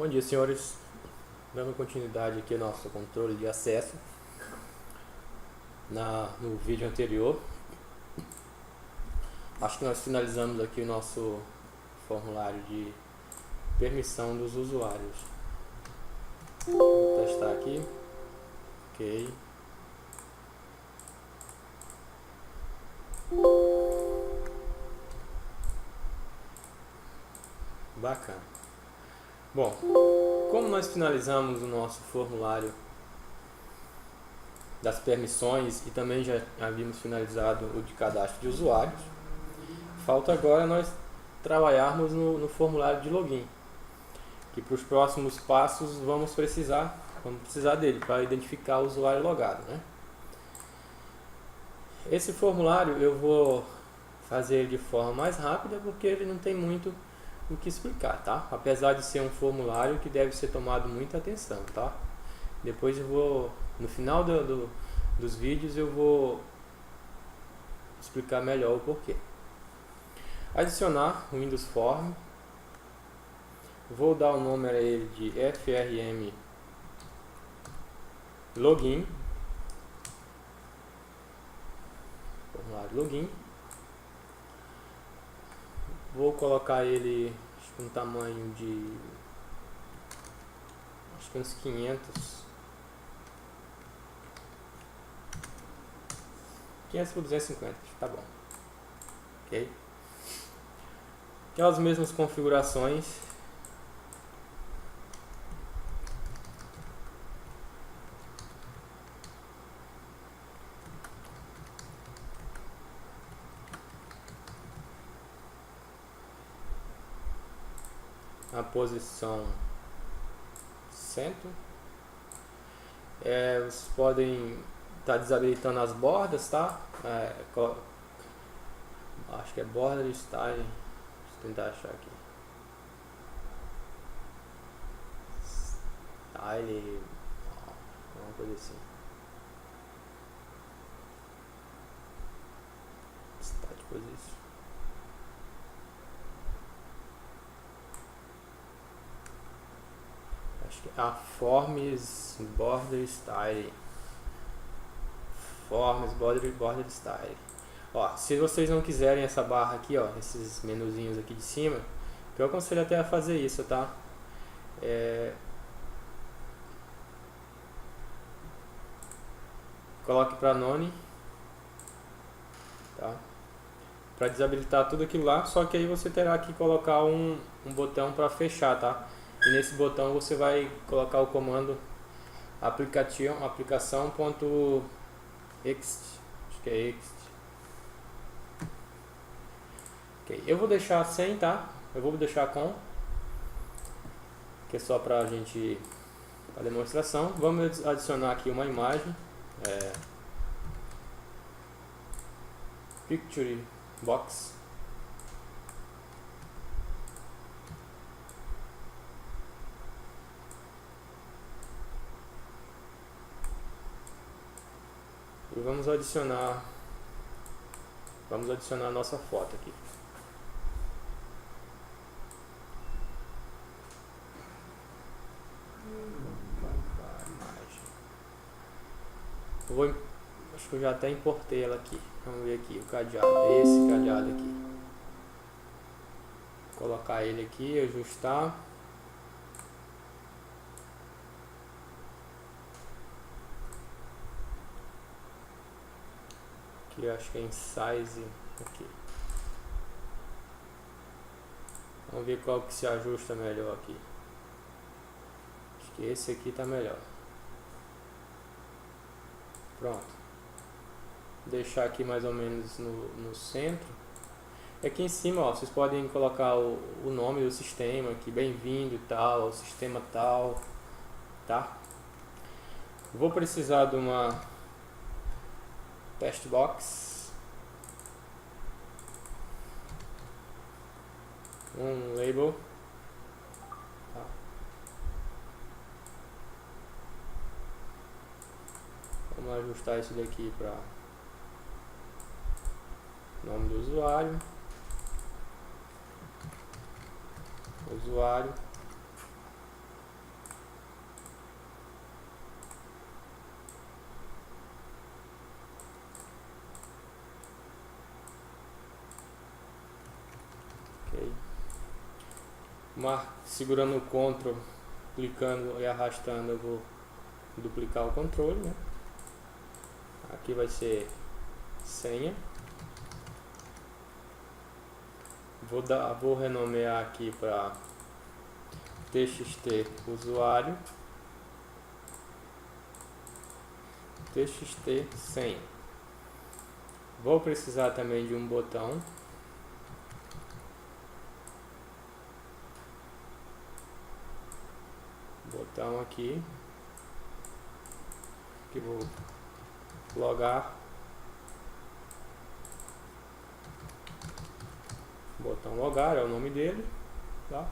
Bom dia, senhores. Dando continuidade aqui ao nosso controle de acesso. No vídeo anterior, acho que nós finalizamos aqui o nosso formulário de permissão dos usuários. Vou testar aqui. Ok. Bacana. Bom, como nós finalizamos o nosso formulário das permissões e também já havíamos finalizado o de cadastro de usuários, falta agora nós trabalharmos no formulário de login, que para os próximos passos vamos precisar dele para identificar o usuário logado, né? Esse formulário eu vou fazer ele de forma mais rápida porque ele não tem muito o que explicar, tá? Apesar de ser um formulário que deve ser tomado muita atenção, tá? Depois eu vou, no final dos vídeos, eu vou explicar melhor o porquê. Adicionar o Windows Form. Vou dar o nome a ele de FRM Login. Formulário Login. Vou colocar ele com um tamanho de acho que uns 500 por 250, tá bom. Ok? Aquelas mesmas configurações. A posição centro. Vocês podem estar desabilitando as bordas, tá? Acho que é border style. Deixa eu tentar achar aqui. Style, alguma coisa assim. Style position. Acho que é a Forms Border Style. Forms Border Style. Ó, se vocês não quiserem essa barra aqui, ó, esses menuzinhos aqui de cima, que eu aconselho até a fazer isso, tá? Coloque para none, tá? Para desabilitar tudo aquilo lá, só que aí você terá que colocar um botão para fechar, tá? E nesse botão você vai colocar o comando aplicação.ext, acho que é ext. Okay. Eu vou deixar sem, tá? Eu vou deixar com, que é só pra gente, a demonstração. Vamos adicionar aqui uma imagem, picture box. E vamos adicionar a nossa foto aqui. Acho que eu já até importei ela aqui. Vamos ver aqui o cadeado, esse cadeado aqui. Vou colocar ele aqui, ajustar. Aqui eu acho que é em size aqui. Vamos ver qual que se ajusta melhor aqui. Acho que esse aqui tá melhor. Pronto. Vou deixar aqui mais ou menos no centro. E aqui em cima, ó, vocês podem colocar o nome do sistema aqui, bem-vindo e tal, sistema tal, tá? Vou precisar de uma test box, um label, tá? Vamos ajustar isso daqui para nome do usuário, segurando o Ctrl, clicando e arrastando, eu vou duplicar o controle, né? Aqui vai ser senha. Vou renomear aqui para txt usuário, txt senha. Vou precisar também de um botão. Botão aqui, que vou logar. Botão logar é o nome dele, tá?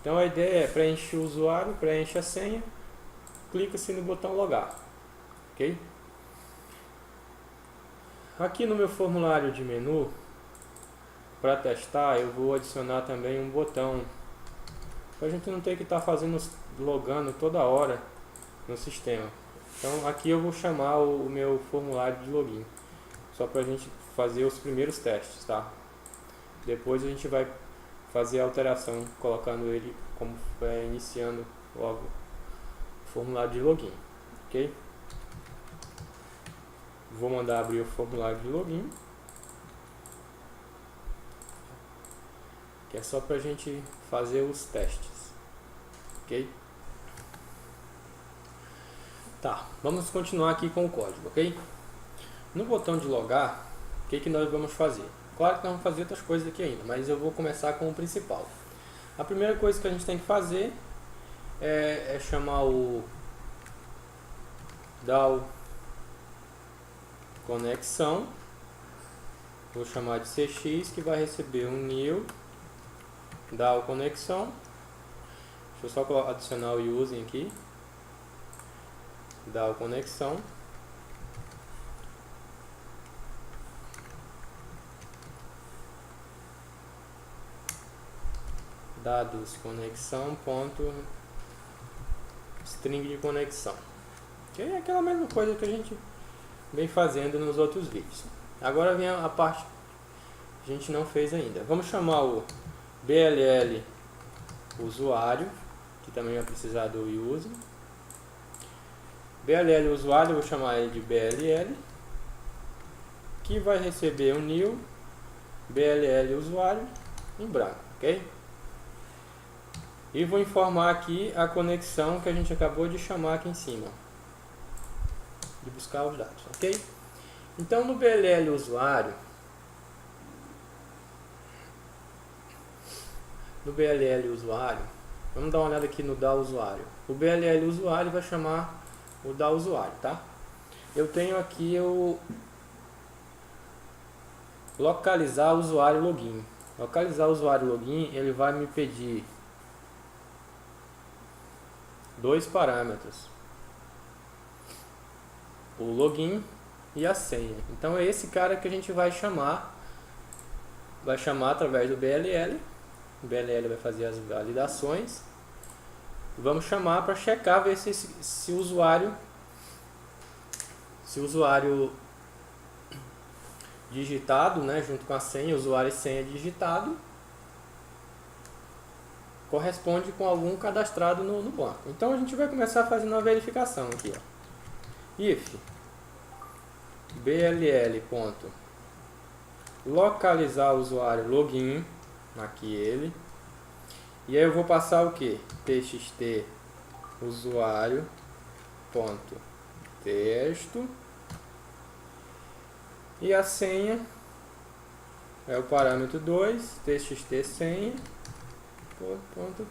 Então a ideia é preencher o usuário, preenche a senha, clica-se no botão logar, ok? Aqui no meu formulário de menu, para testar, eu vou adicionar também um botão, para a gente não ter que estar logando toda hora no sistema. Então aqui eu vou chamar o meu formulário de login, só para a gente fazer os primeiros testes, tá? Depois a gente vai fazer a alteração, colocando ele como iniciando logo o formulário de login, ok? Vou mandar abrir o formulário de login, que é só para a gente fazer os testes, ok? Tá, vamos continuar aqui com o código, ok? No botão de logar, o que nós vamos fazer? Claro que nós vamos fazer outras coisas aqui ainda, mas eu vou começar com o principal. A primeira coisa que a gente tem que fazer é chamar o DAO conexão. Vou chamar de CX, que vai receber um new DAO conexão. Deixa eu só adicionar o using aqui. DAO conexão. Dados conexão ponto string de conexão, que é aquela mesma coisa que a gente vem fazendo nos outros vídeos. Agora vem a parte que a gente não fez ainda. Vamos chamar o BLL usuário, que também vai precisar do use. BLL usuário, eu vou chamar ele de BLL, que vai receber um new BLL usuário em branco, ok? E vou informar aqui a conexão que a gente acabou de chamar aqui em cima, de buscar os dados, ok? Então no BLL usuário, vamos dar uma olhada aqui no DAO usuário. O BLL usuário vai chamar o DAO usuário, tá? Eu tenho aqui o localizar usuário login. Localizar usuário login, ele vai me pedir dois parâmetros, o login e a senha. Então é esse cara que a gente vai chamar através do BLL. O BLL vai fazer as validações. Vamos chamar para checar, ver se o usuário digitado, né, junto com a senha, usuário e senha digitado, corresponde com algum cadastrado no banco. Então a gente vai começar fazendo uma verificação aqui, ó. If BLL ponto localizar usuário login, aqui ele, e aí eu vou passar o que? txt usuário ponto texto, e a senha é o parâmetro 2, txt senha ponto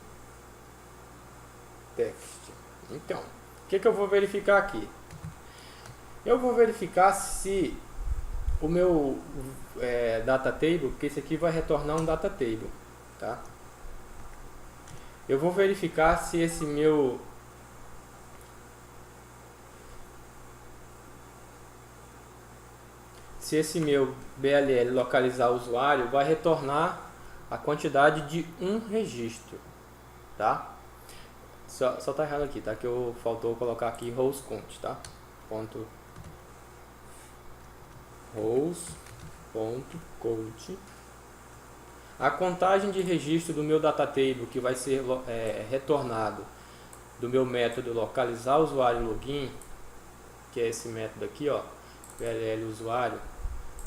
text. Então, o que eu vou verificar aqui? Eu vou verificar se o meu data table, porque esse aqui vai retornar um data table, tá? Eu vou verificar se esse meu BLL localizar usuário vai retornar a quantidade de um registro, tá? Só tá errado aqui, tá? Que faltou colocar aqui rows count, tá? Rows.count A contagem de registro do meu data table, que vai ser retornado do meu método localizar usuário login, que é esse método aqui, ó, VLL usuário,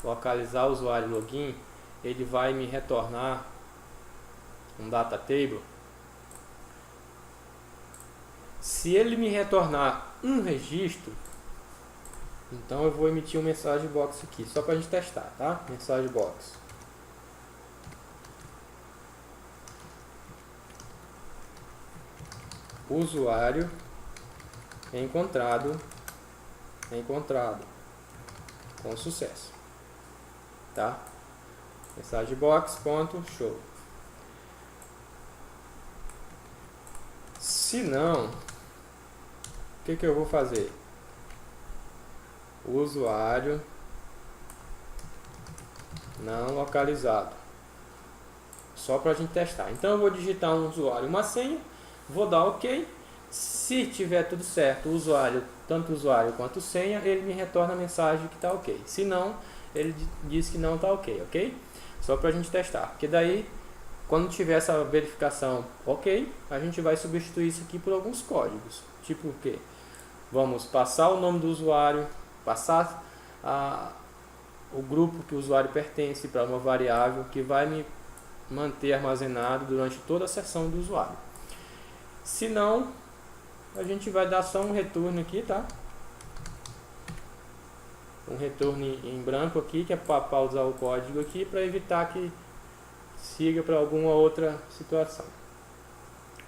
localizar usuário login, ele vai me retornar um data table. Se ele me retornar um registro, então eu vou emitir um mensagem box aqui, só para a gente testar, tá? Mensagem box. Usuário encontrado com sucesso, tá? Mensagem box ponto show. Se não, o que eu vou fazer? Usuário não localizado, só para a gente testar. Então eu vou digitar um usuário e uma senha, vou dar OK. Se tiver tudo certo, o usuário, tanto o usuário quanto a senha, ele me retorna a mensagem que está OK. Se não, ele diz que não está OK, ok? Só para a gente testar, porque daí, quando tiver essa verificação OK, a gente vai substituir isso aqui por alguns códigos. Tipo o quê? Vamos passar o nome do usuário, passar o grupo que o usuário pertence para uma variável que vai me manter armazenado durante toda a sessão do usuário. Se não, a gente vai dar só um retorno aqui, tá? Um retorno em branco aqui, que é para pausar o código aqui, para evitar que siga para alguma outra situação.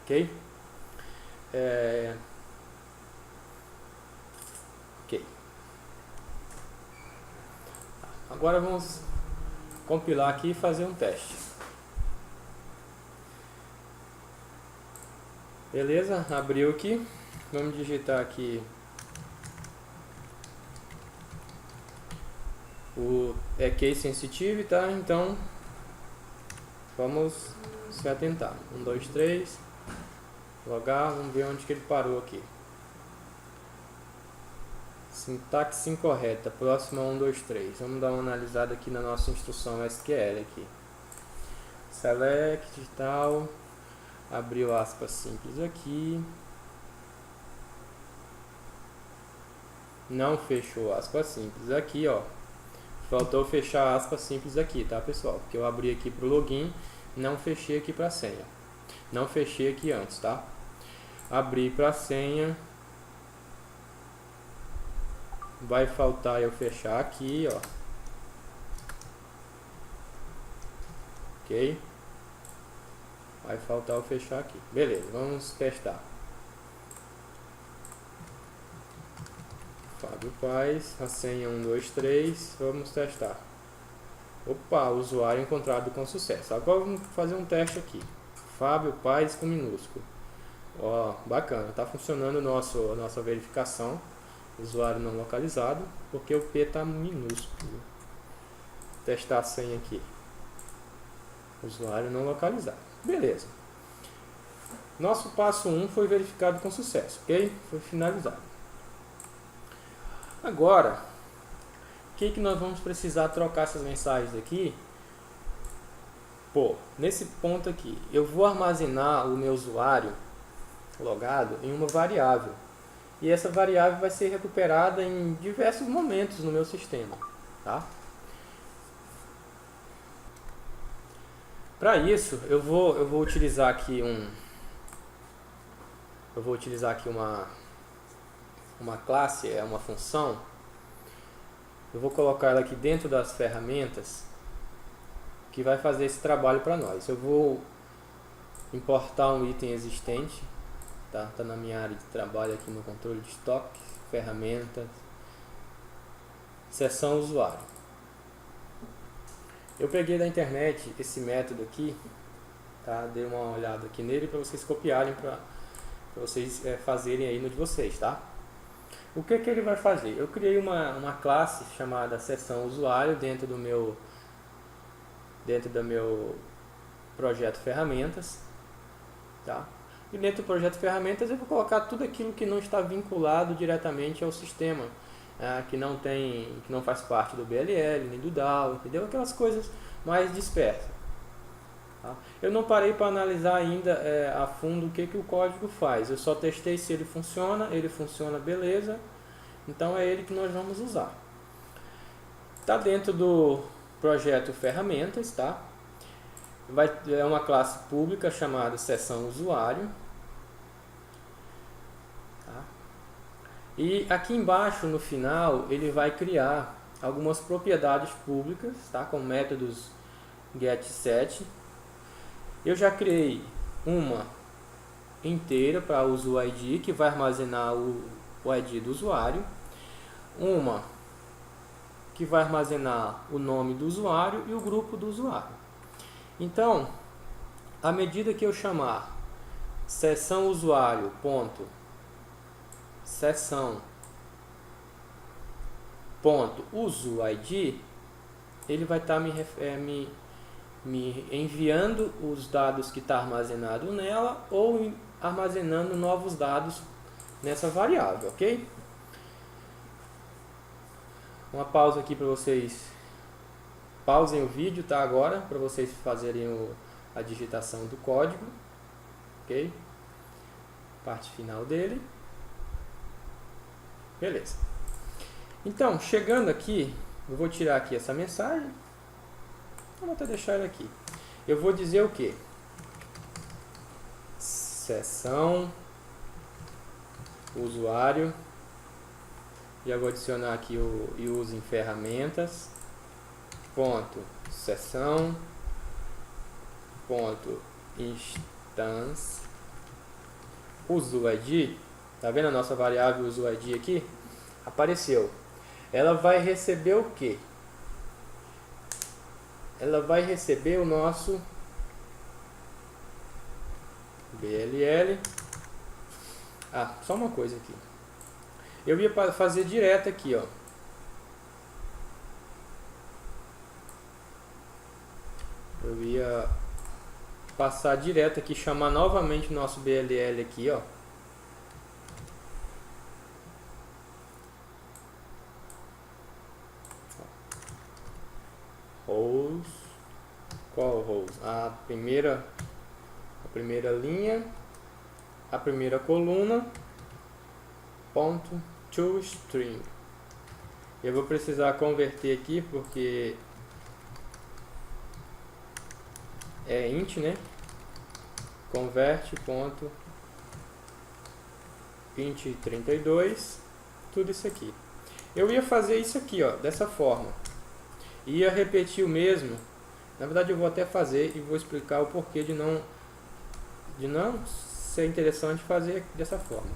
Ok? Ok. Agora vamos compilar aqui e fazer um teste. Beleza? Abriu aqui. Vamos digitar aqui o case sensitive, tá? Então vamos se atentar. 1, 2, 3. Logar, vamos ver onde que ele parou aqui. Sintaxe incorreta, próxima 1, 2, 3. Vamos dar uma analisada aqui na nossa instrução SQL aqui. Select e tal. Abriu aspas simples aqui. Não fechou aspas simples aqui, ó. Faltou fechar aspas simples aqui, tá, pessoal? Porque eu abri aqui para o login, não fechei aqui para a senha. Não fechei aqui antes, tá? Abri para a senha. Vai faltar eu fechar aqui, ó. Ok? Vai faltar eu fechar aqui. Beleza, vamos testar. Fábio Paz, a senha 1, 2, 3. Vamos testar. Opa, usuário encontrado com sucesso. Agora vamos fazer um teste aqui. Fábio Paz com minúsculo. Ó, bacana, tá funcionando a nossa verificação. Usuário não localizado, porque o P está minúsculo. Testar a senha aqui. Usuário não localizado. Beleza. Nosso passo 1 foi verificado com sucesso, ok? Foi finalizado. Agora, o que nós vamos precisar trocar essas mensagens aqui? Pô, nesse ponto aqui, eu vou armazenar o meu usuário logado em uma variável. E essa variável vai ser recuperada em diversos momentos no meu sistema, tá? Para isso, eu vou utilizar aqui uma classe, uma função. Eu vou colocar ela aqui dentro das ferramentas que vai fazer esse trabalho para nós. Eu vou importar um item existente, tá na minha área de trabalho aqui no controle de estoque, ferramentas, seção usuário. Eu peguei da internet esse método aqui, tá? Dei uma olhada aqui nele para vocês copiarem, para vocês fazerem aí no de vocês, tá? O que ele vai fazer? Eu criei uma classe chamada seção usuário dentro do meu projeto ferramentas, tá? E dentro do projeto ferramentas eu vou colocar tudo aquilo que não está vinculado diretamente ao sistema, que não faz parte do BLL nem do DAO, entendeu? Aquelas coisas mais dispersas. Tá? Eu não parei para analisar ainda a fundo o que o código faz. Eu só testei se ele funciona beleza. Então é ele que nós vamos usar. Está dentro do projeto ferramentas, tá? É uma classe pública chamada seção usuário. Tá? E aqui embaixo, no final, ele vai criar algumas propriedades públicas, tá? Com métodos getSet. Eu já criei uma inteira para o usuID, que vai armazenar o ID do usuário. Uma que vai armazenar o nome do usuário e o grupo do usuário. Então, à medida que eu chamar seção usuário ponto seção ponto usuID, ele vai estar me enviando os dados que está armazenado nela ou armazenando novos dados nessa variável, ok? Uma pausa aqui para vocês, pausem o vídeo, tá, agora, para vocês fazerem a digitação do código, ok? Parte final dele. Beleza. Então, chegando aqui, eu vou tirar aqui essa mensagem, vou até deixar ele aqui. Eu vou dizer o que? Seção usuário. Já vou adicionar aqui o use em ferramentas, ponto seção, ponto instance, usuID. Tá vendo a nossa variável usuID aqui? Apareceu. Ela vai receber o que? Ela vai receber o nosso BLL. Ah, só uma coisa aqui. Eu ia fazer direto aqui, ó. Eu ia passar direto aqui, chamar novamente o nosso BLL aqui, ó. Rows. Qual rows? A primeira linha, a primeira coluna, ponto toString. Eu vou precisar converter aqui porque é int, né? Converte ponto int 32, tudo isso aqui. Eu ia fazer isso aqui, ó, dessa forma. Ia repetir o mesmo. Na verdade eu vou até fazer e vou explicar o porquê de não ser interessante fazer dessa forma.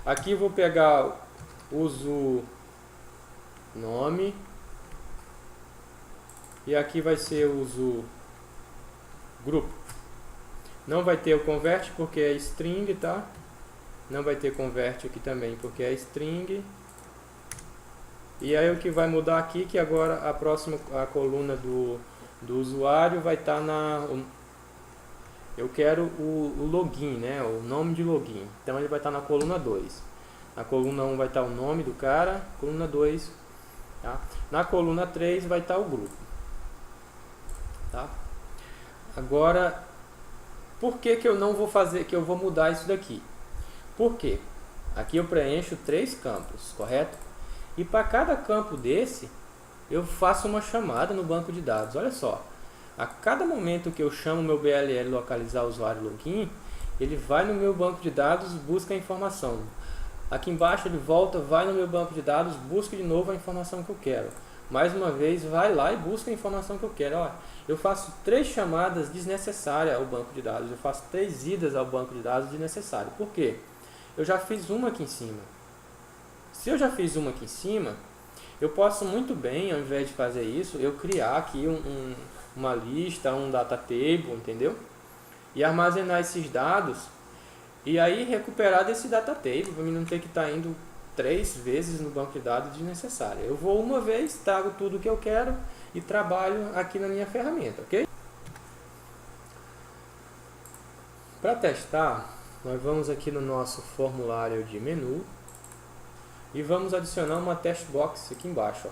Aqui eu vou pegar uso nome e aqui vai ser uso grupo. Não vai ter o convert porque é string, tá? Não vai ter convert aqui também porque é string. E aí o que vai mudar aqui que agora a coluna do usuário vai estar eu quero o login, né? O nome de login. Então ele vai estar na coluna 2. Na coluna 1 vai estar o nome do cara, coluna 2, tá? Na coluna 3 vai estar o grupo. Tá? Agora, por que eu não vou fazer, que eu vou mudar isso daqui? Por quê? Aqui eu preencho 3 campos, correto? E para cada campo desse, eu faço uma chamada no banco de dados. Olha só, a cada momento que eu chamo meu BLL localizar usuário login, ele vai no meu banco de dados, busca a informação. Aqui embaixo ele volta, vai no meu banco de dados, busca de novo a informação que eu quero. Mais uma vez, vai lá e busca a informação que eu quero. Olha, eu faço 3 chamadas desnecessárias ao banco de dados. Eu faço 3 idas ao banco de dados desnecessárias. Por quê? Eu já fiz uma aqui em cima. Se eu já fiz uma aqui em cima, eu posso muito bem, ao invés de fazer isso, eu criar aqui uma lista, um data table, entendeu? E armazenar esses dados e aí recuperar desse data table, para mim não ter que estar indo 3 vezes no banco de dados desnecessário. Eu vou uma vez, trago tudo que eu quero e trabalho aqui na minha ferramenta, ok? Para testar, nós vamos aqui no nosso formulário de menu e vamos adicionar uma test box aqui embaixo, ó.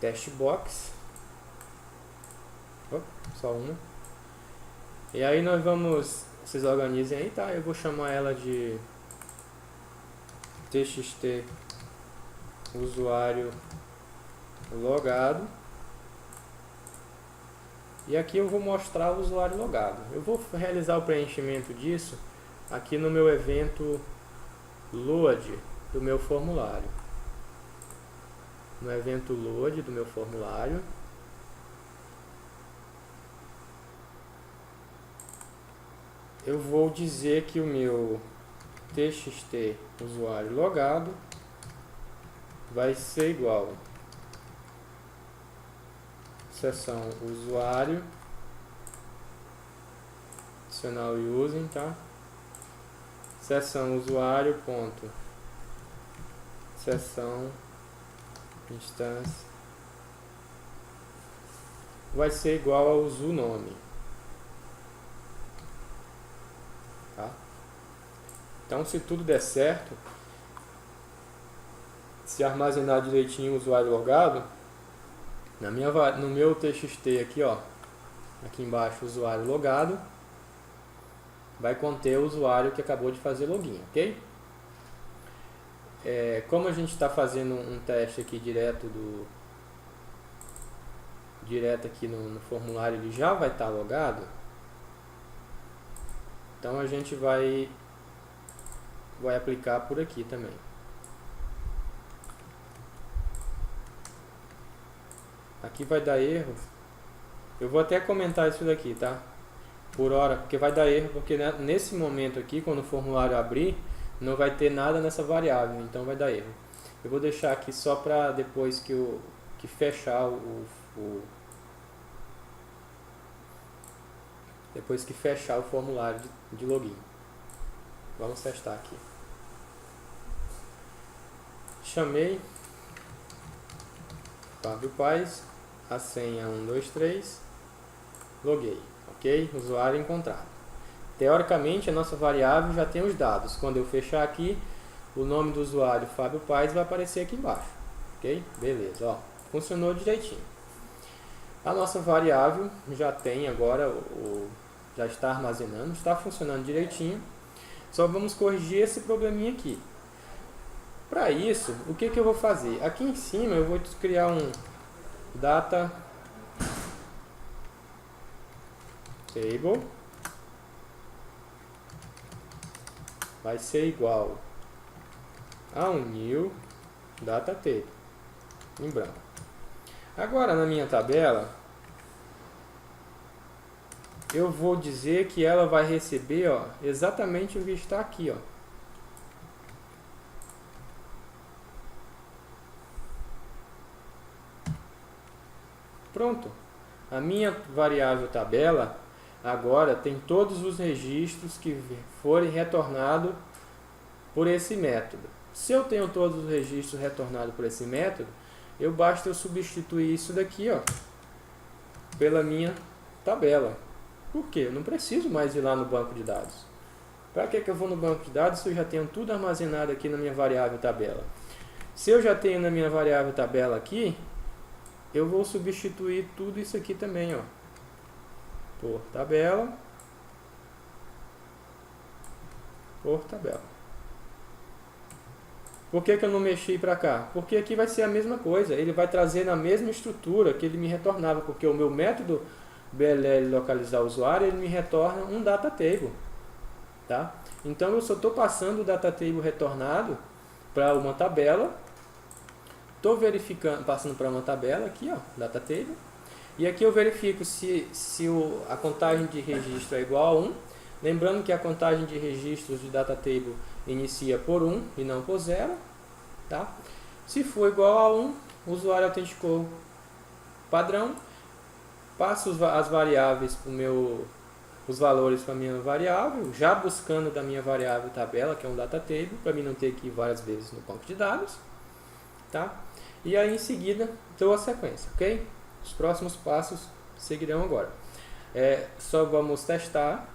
Test box, Só uma. E aí nós vamos, vocês organizem aí, tá? Eu vou chamar ela de txt usuário logado. E aqui eu vou mostrar o usuário logado. Eu vou realizar o preenchimento disso aqui no meu evento load do meu formulário. No evento load do meu formulário. Eu vou dizer que o meu txt usuário logado vai ser igual seção usuário adicional using, tá? Seção usuário ponto seção instância vai ser igual ao usunome, tá? Então, se tudo der certo, se armazenar direitinho o usuário logado, no meu txt aqui, ó, aqui embaixo, usuário logado, vai conter o usuário que acabou de fazer login, ok? Como a gente está fazendo um teste aqui direto aqui no formulário, ele já vai estar logado, então a gente vai aplicar por aqui também. Aqui vai dar erro. Eu vou até comentar isso daqui, tá? Por hora, porque vai dar erro, porque nesse momento aqui, quando o formulário abrir, não vai ter nada nessa variável, então vai dar erro. Eu vou deixar aqui só para depois que fechar depois que fechar o formulário de login. Vamos testar aqui. Chamei Fábio Paes, a senha 123, loguei, ok? Usuário encontrado. Teoricamente, a nossa variável já tem os dados. Quando eu fechar aqui, o nome do usuário Fábio Paes vai aparecer aqui embaixo, ok? Beleza, ó, funcionou direitinho. A nossa variável já tem agora, já está armazenando, está funcionando direitinho. Só vamos corrigir esse probleminha aqui. Para isso, o que eu vou fazer? Aqui em cima eu vou criar um data table, vai ser igual a um new data table, em branco. Agora na minha tabela, eu vou dizer que ela vai receber, ó, exatamente o que está aqui, ó. Pronto. A minha variável tabela agora tem todos os registros que forem retornados por esse método. Se eu tenho todos os registros retornados por esse método, basta eu substituir isso daqui, ó, pela minha tabela. Por quê? Eu não preciso mais ir lá no banco de dados. Para que eu vou no banco de dados se eu já tenho tudo armazenado aqui na minha variável tabela? Se eu já tenho na minha variável tabela aqui, eu vou substituir tudo isso aqui também, ó, por tabela, por tabela. Por que eu não mexi para cá? Porque aqui vai ser a mesma coisa, ele vai trazer na mesma estrutura que ele me retornava, porque o meu método BLL localizar usuário, ele me retorna um data table, tá? Então eu só estou passando o data table retornado para uma tabela. Estou verificando, passando para uma tabela aqui, ó, data table, e aqui eu verifico se a contagem de registro é igual a 1, lembrando que a contagem de registros de data table inicia por 1 e não por 0, tá? Se for igual a 1, o usuário autenticou padrão, passo as variáveis os valores para a minha variável, já buscando da minha variável tabela, que é um data table, para mim não ter que ir várias vezes no banco de dados, tá? E aí em seguida dou a sequência, ok? Os próximos passos seguirão agora. Só vamos testar.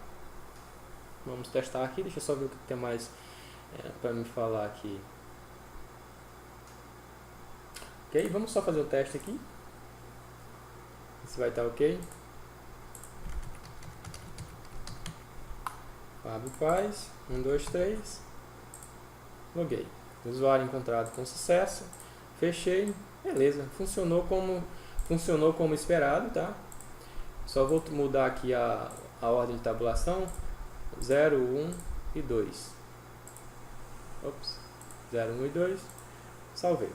Vamos testar aqui, deixa eu só ver o que tem mais para me falar aqui. Ok, vamos só fazer o teste aqui. Se vai estar ok. Fábio Paz, 1, 2, 3, loguei. Usuário encontrado com sucesso, fechei, beleza, funcionou como esperado, tá? Só vou mudar aqui a ordem de tabulação, 0, 1 e 2. Ops, 0, 1 e 2, salvei.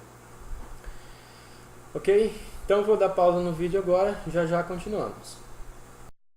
Ok? Então vou dar pausa no vídeo agora, já continuamos.